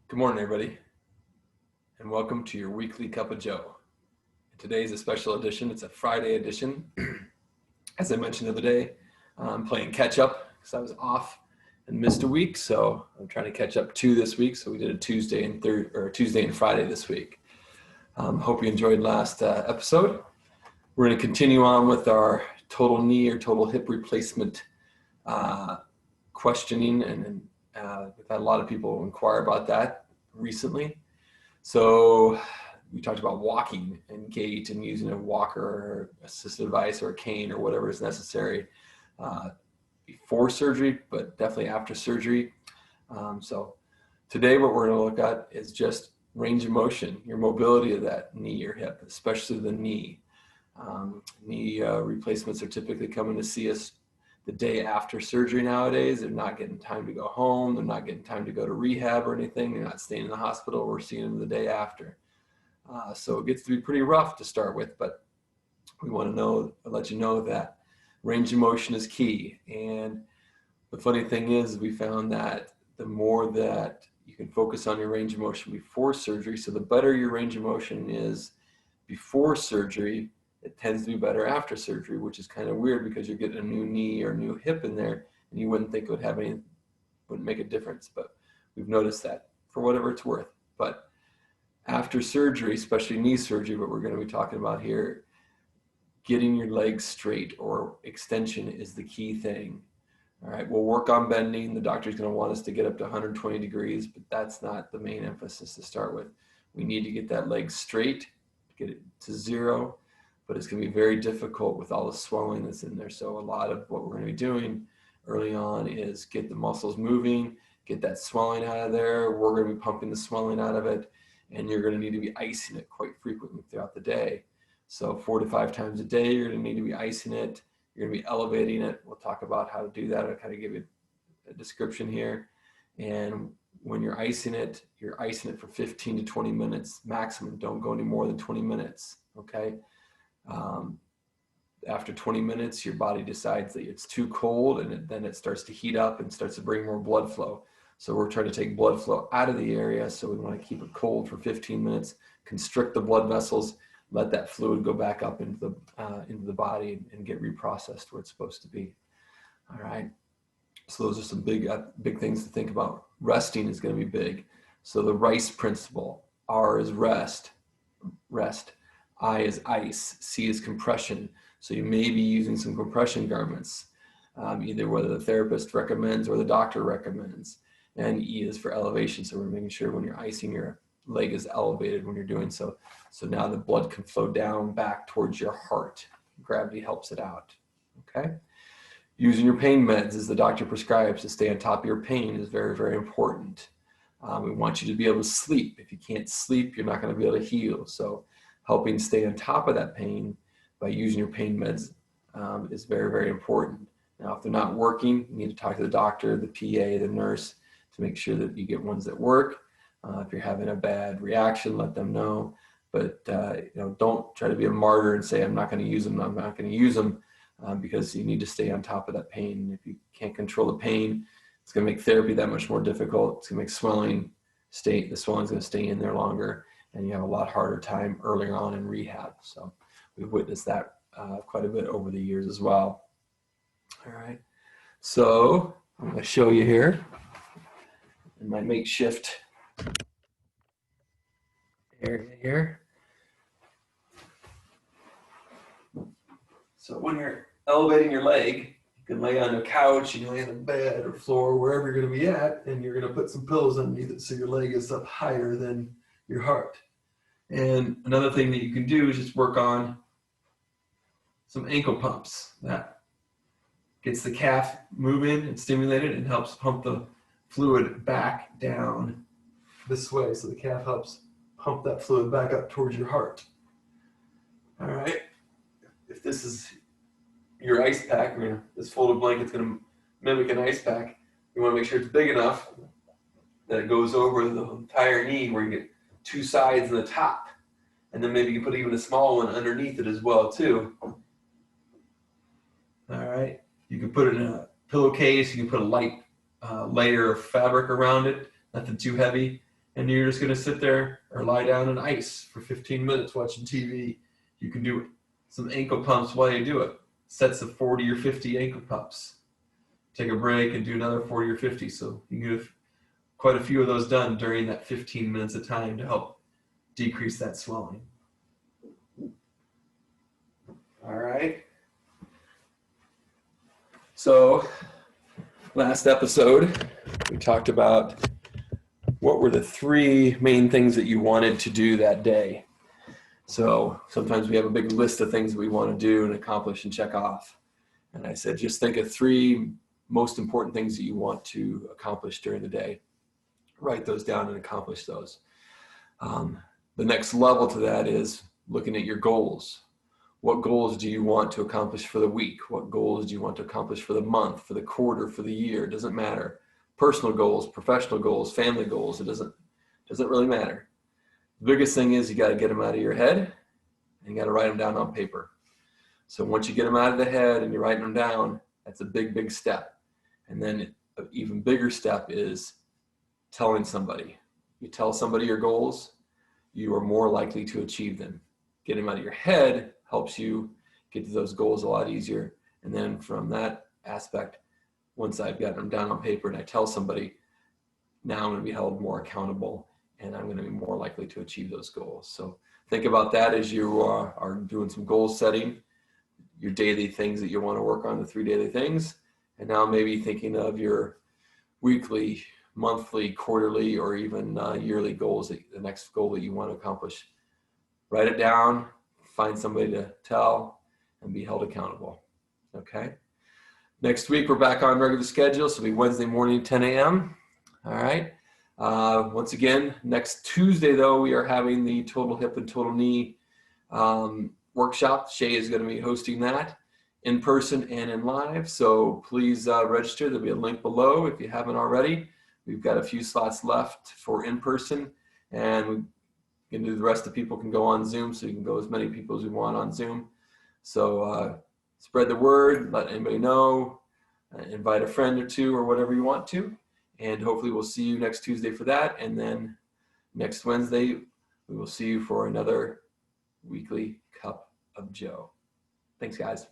Good morning, everybody, and welcome to your weekly cup of Joe. Today is a special edition. It's a Friday edition. As I mentioned the other day, I'm playing catch up because I was off and missed a week, so I'm trying to catch up two this week. So we did a Tuesday and Friday this week. Hope you enjoyed last episode. We're going to continue on with our total knee or total hip replacement questioning, and we've had a lot of people inquire about that recently. So we talked about walking and gait and using a walker or assisted device or a cane or whatever is necessary before surgery, but definitely after surgery. So today what we're going to look at is just range of motion, your mobility of that knee or hip, especially the knee. Knee replacements are typically coming to see us the day after surgery nowadays. They're not getting time to go home. They're not getting time to go to rehab or anything. They're not staying in the hospital. We're seeing them the day after. So it gets to be pretty rough to start with, but we want to let you know that range of motion is key. And the funny thing is, we found that the more that you can focus on your range of motion before surgery, so the better your range of motion is before surgery, it tends to be better after surgery, which is kind of weird because you're getting a new knee or new hip in there, and you wouldn't think it wouldn't make a difference. But we've noticed that for whatever it's worth. But after surgery, especially knee surgery, what we're going to be talking about here, getting your legs straight or extension is the key thing. All right, we'll work on bending. The doctor's going to want us to get up to 120 degrees, but that's not the main emphasis to start with. We need to get that leg straight, get it to zero. But it's going to be very difficult with all the swelling that's in there. So a lot of what we're going to be doing early on is get the muscles moving, get that swelling out of there. We're going to be pumping the swelling out of it, and you're going to need to be icing it quite frequently throughout the day. So 4 to 5 times a day, you're going to need to be icing it. You're going to be elevating it. We'll talk about how to do that. I'll kind of give you a description here. And when you're icing it for 15 to 20 minutes maximum. Don't go any more than 20 minutes, okay? After 20 minutes, your body decides that it's too cold, and then it starts to heat up and starts to bring more blood flow. So we're trying to take blood flow out of the area. So we want to keep it cold for 15 minutes, constrict the blood vessels, let that fluid go back up into the body and get reprocessed where it's supposed to be. All right. So those are some big things to think about. Resting is going to be big. So the RICE principle: R is rest. I is ice, C is compression. So you may be using some compression garments, either whether the therapist recommends or the doctor recommends. And E is for elevation. So we're making sure when you're icing, your leg is elevated when you're doing so. So now the blood can flow down back towards your heart. Gravity helps it out, okay? Using your pain meds as the doctor prescribes to stay on top of your pain is very, very important. We want you to be able to sleep. If you can't sleep, you're not going to be able to heal. So helping stay on top of that pain by using your pain meds is very, very important. Now, if they're not working, you need to talk to the doctor, the PA, the nurse, to make sure that you get ones that work. If you're having a bad reaction, let them know. But don't try to be a martyr and say, I'm not going to use them, because you need to stay on top of that pain. If you can't control the pain, it's going to make therapy that much more difficult. It's going to make the swelling's going to stay in there longer, and you have a lot harder time earlier on in rehab. So we've witnessed that quite a bit over the years as well. All right, so I'm going to show you here in my makeshift area here. So when you're elevating your leg, you can lay on a couch, you can lay on a bed or floor, wherever you're going to be at, and you're going to put some pillows underneath it so your leg is up higher than your heart. And another thing that you can do is just work on some ankle pumps. That gets the calf moving and stimulated and helps pump the fluid back down this way. So the calf helps pump that fluid back up towards your heart. All right. If this is your ice pack, this folded blanket's going to mimic an ice pack. You want to make sure it's big enough that it goes over the entire knee, where you get 2 sides and the top. And then maybe you put even a small one underneath it as well too. All right. You can put it in a pillowcase. You can put a light layer of fabric around it, nothing too heavy. and you're just going to sit there or lie down on ice for 15 minutes watching TV. You can do some ankle pumps while you do it. Sets of 40 or 50 ankle pumps. Take a break and do another 40 or 50. So you can get quite a few of those done during that 15 minutes of time to help decrease that swelling. All right. So last episode, we talked about what were the 3 main things that you wanted to do that day. So sometimes we have a big list of things that we want to do and accomplish and check off. And I said, just think of 3 most important things that you want to accomplish during the day. Write those down and accomplish those. The next level to that is looking at your goals. What goals do you want to accomplish for the week? What goals do you want to accomplish for the month, for the quarter, for the year? It doesn't matter. Personal goals, professional goals, family goals, it doesn't really matter. The biggest thing is you got to get them out of your head and you got to write them down on paper. So once you get them out of the head and you're writing them down, that's a big, big step. And then an even bigger step is telling somebody. You tell somebody your goals, you are more likely to achieve them. Getting them out of your head helps you get to those goals a lot easier. And then from that aspect, once I've got them down on paper and I tell somebody, now I'm going to be held more accountable and I'm going to be more likely to achieve those goals. So think about that as you are doing some goal setting, your daily things that you want to work on, the 3 daily things. And now maybe thinking of your weekly, monthly, quarterly, or even yearly goals, the next goal that you want to accomplish. Write it down, find somebody to tell, and be held accountable. Okay? Next week, we're back on regular schedule, so it'll be Wednesday morning, 10 a.m. All right? Once again, next Tuesday, though, we are having the Total Hip and Total Knee workshop. Shay is going to be hosting that in person and in live, so please register. There'll be a link below if you haven't already. We've got a few slots left for in person, and we can do the rest of the people can go on Zoom, so you can go as many people as you want on Zoom. So spread the word, let anybody know, invite a friend or 2 or whatever you want to, and hopefully we'll see you next Tuesday for that, and then next Wednesday we will see you for another weekly Cup of Joe. Thanks, guys.